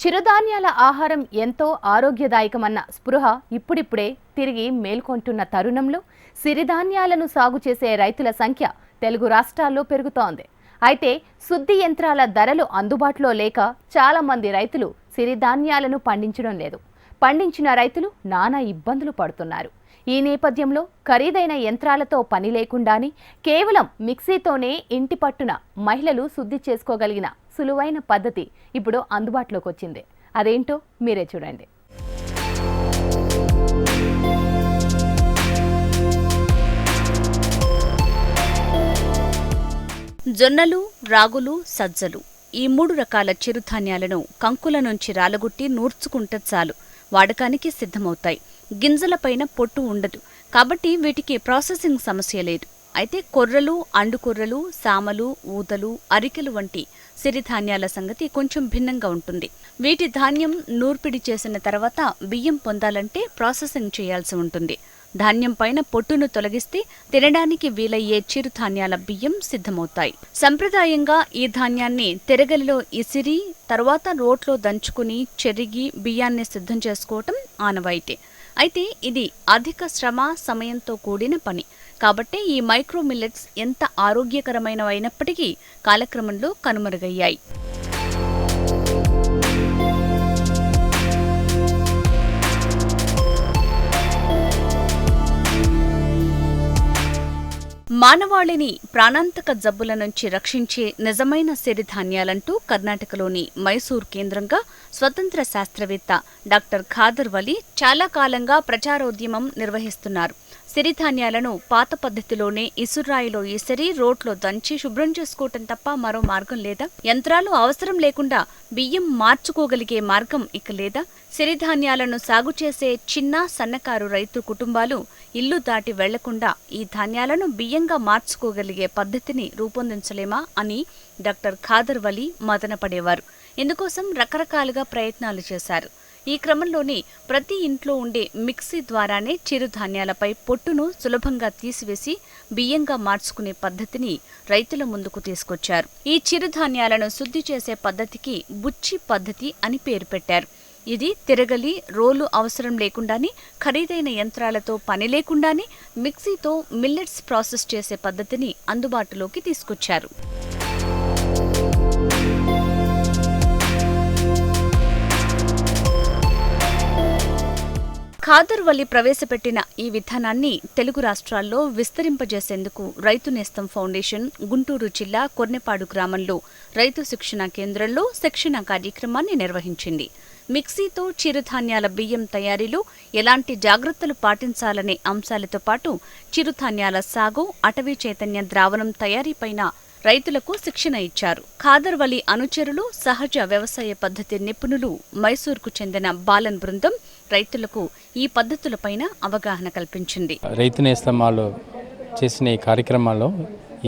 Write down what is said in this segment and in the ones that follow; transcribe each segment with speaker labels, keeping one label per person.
Speaker 1: చిరుధాన్యాల ఆహారం ఎంతో ఆరోగ్యదాయకమన్న స్పృహ ఇప్పుడిప్పుడే తిరిగి మేల్కొంటున్న తరుణంలో సిరిధాన్యాలను సాగు చేసే రైతుల సంఖ్య తెలుగు రాష్ట్రాల్లో పెరుగుతోంది. అయితే శుద్ధి యంత్రాల ధరలు అందుబాటులో లేక చాలా మంది రైతులు సిరిధాన్యాలను పండించడం లేదు. పండించిన రైతులు నానా ఇబ్బందులు పడుతున్నారు. ఈ నేపథ్యంలో ఖరీదైన యంత్రాలతో పని లేకుండానే కేవలం మిక్సీతోనే ఇంటి పట్టున మహిళలు శుద్ధి చేసుకోగలిగిన సులువైన పద్ధతి ఇప్పుడు అందుబాటులోకి వచ్చింది. అదేంటో మీరే చూడండి.
Speaker 2: జొన్నలు, రాగులు, సజ్జలు ఈ 3 రకాల చిరుధాన్యాలను కంకుల నుంచి రాలగొట్టి నూర్చుకుంటే చాలు వాడకానికి సిద్ధమవుతాయి. గింజలపైన పొట్టు ఉండదు కాబట్టి వీటికి ప్రాసెసింగ్ సమస్య లేదు. అయితే కొర్రలు, అండుకొర్రలు, సామలు, ఊదలు, అరికెలు వంటి సిరిధాన్యాల సంగతి కొంచెం భిన్నంగా ఉంటుంది. వీటి ధాన్యం నూర్పిడి చేసిన తర్వాత బియ్యం పొందాలంటే ప్రాసెసింగ్ చేయాల్సి ఉంటుంది. ధాన్యం పైన పొట్టును తొలగిస్తే తినడానికి వీలయ్యే చిరుధాన్యాల బియ్యం సిద్ధమవుతాయి. సంప్రదాయంగా ఈ ధాన్యాన్ని తిరగలిలో ఇసిరి తర్వాత రోట్లో దంచుకుని చెరిగి బియ్యాన్ని సిద్ధం చేసుకోవటం ఆనవాయితీ. అయితే ఇది అధిక శ్రమ, సమయంతో కూడిన పని. కాబట్టి ఈ మైక్రో మిల్లెట్స్ ఎంత ఆరోగ్యకరమైనవైనప్పటికీ కాలక్రమంలో కనుమరుగయ్యాయి. మానవాళిని ప్రాణాంతక జబ్బుల నుంచి రక్షించే నిజమైన సిరిధాన్యాలంటూ కర్ణాటకలోని మైసూర్ కేంద్రంగా స్వతంత్ర శాస్త్రవేత్త డాక్టర్ ఖాదర్ వలి చాలా కాలంగా ప్రచారోద్యమం నిర్వహిస్తున్నారు. సిరిధాన్యాలను పాత పద్ధతిలోనే ఇసురాయిలో ఇసిరి రోట్లో దంచి శుభ్రం చేసుకోవటం తప్ప మరో మార్గం లేదా? యంత్రాలు అవసరం లేకుండా బియ్యం మార్చుకోగలిగే మార్గం ఇక లేదా? సిరిధాన్యాలను సాగు చేసే చిన్న, సన్నకారు రైతు కుటుంబాలు ఇల్లు దాటి వెళ్లకుండా ఈ ధాన్యాలను బియ్యంగా మార్చుకోగలిగే పద్ధతిని రూపొందించలేమా అని డాక్టర్ ఖాదర్ వలి మదనపడేవారు. ఇందుకోసం రకరకాలుగా ప్రయత్నాలు చేశారు. ఈ క్రమంలోనే ప్రతి ఇంట్లో ఉండే మిక్సీ ద్వారానే చిరుధాన్యాలపై పొట్టును సులభంగా తీసివేసి బియ్యంగా మార్చుకునే పద్ధతిని రైతుల ముందుకు తీసుకొచ్చారు. ఈ చిరుధాన్యాలను శుద్ధి చేసే పద్ధతికి బుచ్చి పద్ధతి అని పేరు పెట్టారు. ఇది తిరగలి, రోలు అవసరం లేకుండానే ఖరీదైన యంత్రాలతో పని లేకుండానే మిక్సీతో మిల్లెట్స్ ప్రాసెస్ చేసే పద్ధతిని అందుబాటులోకి తీసుకొచ్చారు. ఖాదర్ వలి ప్రవేశపెట్టిన ఈ విధానాన్ని తెలుగు రాష్ట్రాల్లో విస్తరింపజేసేందుకు రైతు నేస్తం ఫౌండేషన్ గుంటూరు జిల్లా కొర్నెపాడు గ్రామంలో రైతు శిక్షణ కేంద్రంలో శిక్షణ కార్యక్రమాన్ని నిర్వహించింది. మిక్సీతో చిరుధాన్యాల బియ్యం తయారీలో ఎలాంటి జాగ్రత్తలు పాటించాలనే అంశాలతో పాటు చిరుధాన్యాల సాగు, అటవీ చైతన్య ద్రావణం తయారీపైన రైతులకు శిక్షణ ఇచ్చారు. ఖాదర్ వలి అనుచరులు, సహజ వ్యవసాయ పద్ధతి నిపుణులు, మైసూర్కు చెందిన బాలన్ బృందం రైతులకు ఈ పద్ధతులపైన అవగాహన కల్పించింది.
Speaker 3: రైతు నేస్తం వాళ్ళు చేసిన ఈ కార్యక్రమాల్లో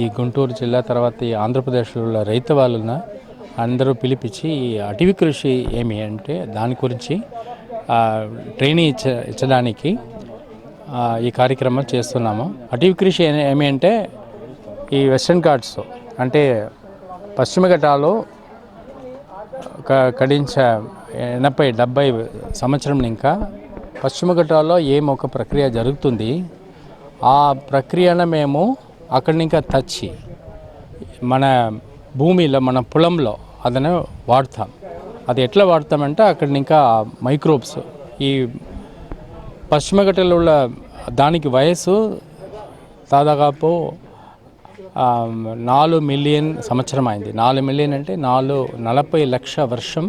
Speaker 3: ఈ గుంటూరు జిల్లా తర్వాత ఈ ఆంధ్రప్రదేశ్లో రైతు వాళ్ళను అందరూ పిలిపించి ఈ అటవీ కృషి ఏమి అంటే దాని గురించి ట్రైనింగ్ ఇచ్చడానికి ఈ కార్యక్రమం చేస్తున్నాము. అటవీ కృషి ఏమి అంటే ఈ వెస్టర్న్ ఘాట్స్ అంటే పశ్చిమ ఘట్టాలు కడించ 80-70 సంవత్సరం ఇంకా పశ్చిమ ఘట్టాల్లో ఒక ప్రక్రియ జరుగుతుంది. ఆ ప్రక్రియను మేము అక్కడి ఇంకా తెచ్చి మన భూమిలో, మన పొలంలో అదను వాడతాం. అది ఎట్లా వాడతామంటే అక్కడ ఇంకా మైక్రోబ్స్ ఈ పశ్చిమ ఘట్టాలలో దానికి వయసు దాదాపు 4 మిలియన్ సంవత్సరం అయింది. 4 మిలియన్ అంటే 40 లక్షల వర్షం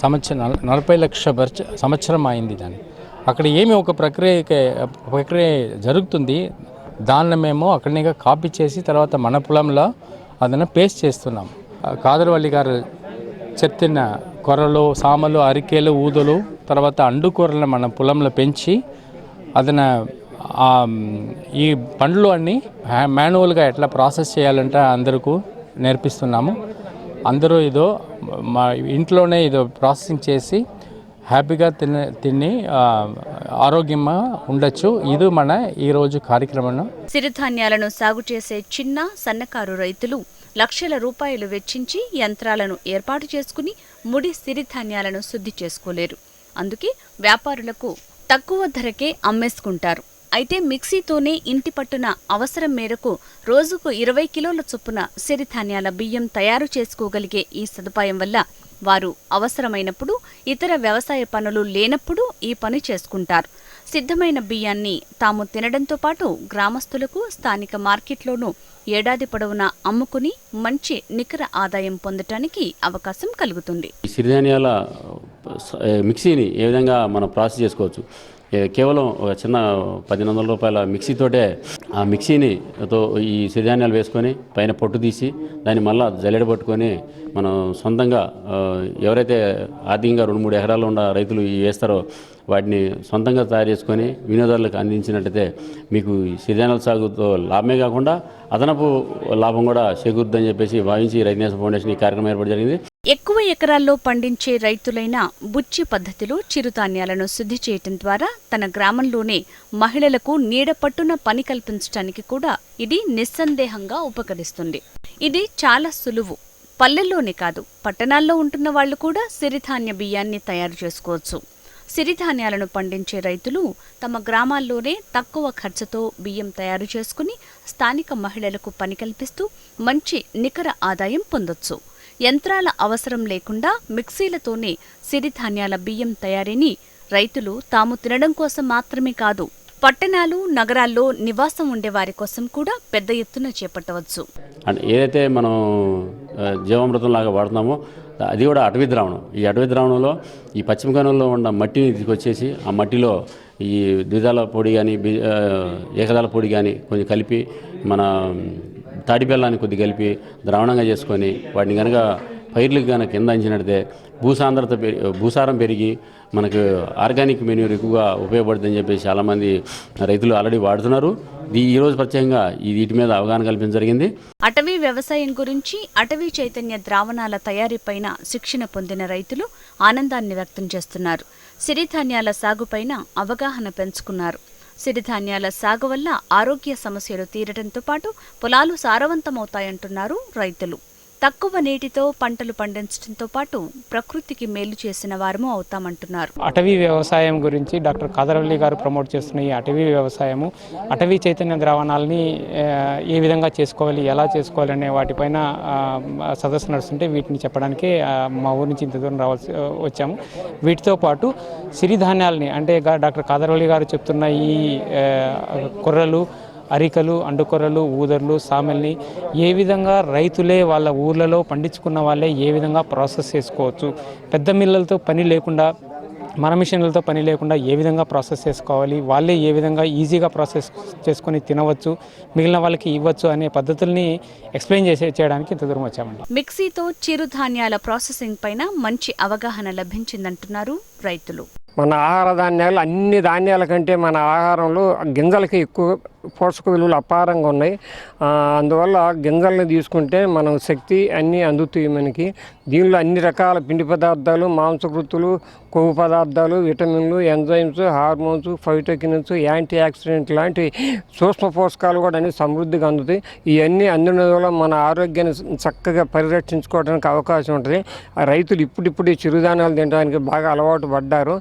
Speaker 3: సంవత్సరం 40 లక్షల సంవత్సరం అయింది. దాన్ని అక్కడ ఒక ప్రక్రియ జరుగుతుంది. దాన్ని మేము అక్కడి కాపీ చేసి తర్వాత మన పొలంలో అదನ್ನು పేస్ట్ చేస్తున్నాం. ఖాదర్ వలి గారు చెప్తున్న కొర్రలు, సామలు, అరికెలు, ఊదలు తర్వాత అండుకొర్రలు మన పొలంలో పెంచి అదನ್ನು ఈ పండ్లు అన్నీ మాన్యువల్గా ఎట్లా ప్రాసెస్ చేయాలంటే అందరికీ నేర్పిస్తున్నాము. అందరూ మా ఇంట్లోనే ప్రాసెసింగ్ చేసి హ్యాపీగా తిని ఆరోగ్యంగా ఉండొచ్చు. ఇది మన ఈరోజు కార్యక్రమం.
Speaker 2: సిరిధాన్యాలను సాగు చేసే చిన్న, సన్నకారు రైతులు లక్షల రూపాయలు వెచ్చించి యంత్రాలను ఏర్పాటు చేసుకుని ముడి సిరిధాన్యాలను శుద్ధి చేసుకోలేరు. అందుకే వ్యాపారులకు తక్కువ ధరకే అమ్మేసుకుంటారు. అయితే మిక్సీతోనే ఇంటి పట్టున అవసరం మేరకు రోజుకు 20 కిలోల చొప్పున సిరిధాన్యాల బియ్యం తయారు చేసుకోగలిగే ఈ సదుపాయం వల్ల వారు అవసరమైనప్పుడు, ఇతర వ్యవసాయ పనులు లేనప్పుడు ఈ పని చేసుకుంటారు. సిద్ధమైన బియ్యాన్ని తాము తినడంతో పాటు గ్రామస్తులకు స్థానిక మార్కెట్లోనూ ఏడాది పొడవునా అమ్ముకుని మంచి నికర ఆదాయం పొందటానికి అవకాశం కలుగుతుంది.
Speaker 4: ఈ సిరిధాన్యాల మిక్సీని ఏ విధంగా మనం ప్రాసెస్ చేసుకోవచ్చు. కేవలం ఒక చిన్న 1500 రూపాయల మిక్సీతోటే ఆ మిక్సీనితో ఈ సిరిధాన్యాలు వేసుకొని పైన పొట్టు తీసి దాన్ని మళ్ళీ జల్లెడ పట్టుకొని మనం సొంతంగా ఎవరైతే ఆర్థికంగా 2-3 ఎకరాలు ఉన్న రైతులు వేస్తారో వాటిని సొంతంగా తయారు చేసుకొని వినియోగదారులకు అందించినట్టయితే మీకు సిరిధాన్యాల సాగుతో లాభమే కాకుండా అదనపు లాభం కూడా చేకూరుద్దని చెప్పేసి భావించి రైతు నేస్తం ఫౌండేషన్ ఈ కార్యక్రమం ఏర్పాటు జరిగింది.
Speaker 2: ఎక్కువ ఎకరాల్లో పండించే రైతులైన బుచ్చి పద్ధతిలో చిరుధాన్యాలను శుద్ధి చేయటం ద్వారా తన గ్రామంలోనే మహిళలకు నీడ పట్టున పని కల్పించడానికి కూడా ఇది నిస్సందేహంగా ఉపకరిస్తుంది. ఇది చాలా సులువు. పల్లెల్లోనే కాదు, పట్టణాల్లో ఉంటున్న వాళ్లు కూడా సిరిధాన్య బియ్యాన్ని తయారు చేసుకోవచ్చు. సిరిధాన్యాలను పండించే రైతులు తమ గ్రామాల్లోనే తక్కువ ఖర్చుతో బియ్యం తయారు చేసుకుని స్థానిక మహిళలకు పని కల్పిస్తూ మంచి నికర ఆదాయం పొందొచ్చు. యంత్రాల అవసరం లేకుండా మిక్సీలతోనే సిరిధాన్యాల బియ్యం తయారీని రైతులు తాము తినడం కోసం మాత్రమే కాదు, పట్టణాలు, నగరాల్లో నివాసం ఉండేవారి కోసం కూడా పెద్ద ఎత్తున చేపట్టవచ్చు.
Speaker 4: అంటే ఏదైతే మనం జీవామృతం లాగా వాడుతున్నామో అది కూడా అటవీ ద్రావణం. ఈ అటవీ ద్రావణంలో ఈ పశ్చిమ కనుమల్లో ఉన్న మట్టిని తీసుకొచ్చేసి ఆ మట్టిలో ఈ ద్విదళ పొడి కానీ ఏకదళ పొడి కానీ కొంచెం కలిపి మన తాడి బెల్లాన్ని కొద్ది కలిపి ద్రావణంగా చేసుకొని వాటిని కనుక పైర్లకు కనుక కింద అంచినట్టే భూసారం పెరిగి మనకు ఆర్గానిక్ మెన్యూర్ ఎక్కువగా ఉపయోగపడుతుందని చెప్పేసి చాలామంది రైతులు ఆల్రెడీ వాడుతున్నారు. ఈరోజు ప్రత్యేకంగా వీటి మీద అవగాహన కల్పించడం జరిగింది.
Speaker 2: అటవీ వ్యవసాయం గురించి, అటవీ చైతన్య ద్రావణాల తయారీపైన శిక్షణ పొందిన రైతులు ఆనందాన్ని వ్యక్తం చేస్తున్నారు. సిరిధాన్యాల సాగుపైన అవగాహన పెంచుకున్నారు. సిరిధాన్యాల సాగు వల్ల ఆరోగ్య సమస్యలు తీరడంతో పాటు పొలాలు సారవంతమవుతాయంటున్నారు రైతులు. తక్కువ నీటితో పంటలు పండించడంతో పాటు ప్రకృతికి మేలు చేసిన వారము అవుతామంటున్నారు.
Speaker 5: అటవీ వ్యవసాయం గురించి డాక్టర్ కాదర్వల్లి గారు ప్రమోట్ చేస్తున్న ఈ అటవీ వ్యవసాయము, అటవీ చైతన్య ద్రావణాలని ఏ విధంగా చేసుకోవాలి, ఎలా చేసుకోవాలి అనే వాటిపైన సదస్సు నడుస్తుంటే వీటిని చెప్పడానికి మా ఊరి నుంచి ఇంత దూరం వచ్చాము. వీటితో పాటు సిరిధాన్యాలని అంటే డాక్టర్ కాదర్వల్లి గారు చెప్తున్న ఈ కొర్రలు, అరికలు, అండుకొర్రలు, ఊదర్లు, సామెల్ని ఏ విధంగా రైతులే వాళ్ళ ఊర్లలో పండించుకున్న వాళ్ళే ఏ విధంగా ప్రాసెస్ చేసుకోవచ్చు, పెద్ద మిల్లలతో పని లేకుండా, మన మిషన్లతో పని లేకుండా ఏ విధంగా ప్రాసెస్ చేసుకోవాలి, వాళ్ళే ఏ విధంగా ఈజీగా ప్రాసెస్ చేసుకొని తినవచ్చు, మిగిలిన వాళ్ళకి ఇవ్వచ్చు అనే పద్ధతుల్ని ఎక్స్ప్లెయిన్ చేయడానికి ఇంత దూరం వచ్చామండి.
Speaker 2: మిక్సీతో చిరుధాన్యాల ప్రాసెసింగ్ పైన మంచి అవగాహన లభించిందంటున్నారు రైతులు.
Speaker 6: మన ఆహార ధాన్యాలు అన్ని ధాన్యాల కంటే మన ఆహారంలో గింజలకి ఎక్కువ పోషక విలువలు అపారంగా ఉన్నాయి. అందువల్ల గింజల్ని తీసుకుంటే మనం శక్తి అన్నీ అందుతాయి మనకి. దీనిలో అన్ని రకాల పిండి పదార్థాలు, మాంసకృతులు, కొవ్వు పదార్థాలు, విటమిన్లు, ఎంజైమ్స్, హార్మోన్స్, ఫైటోకినిన్స్, యాంటీ ఆక్సిడెంట్ లాంటి సూక్ష్మ పోషకాలు కూడా అన్ని సమృద్ధిగా అందుతాయి. ఇవన్నీ అందిన వల్ల మన ఆరోగ్యాన్ని చక్కగా పరిరక్షించుకోవడానికి అవకాశం ఉంటుంది. రైతులు ఇప్పుడిప్పుడే చిరుధాన్యాలు తినడానికి బాగా అలవాటు పడ్డారు.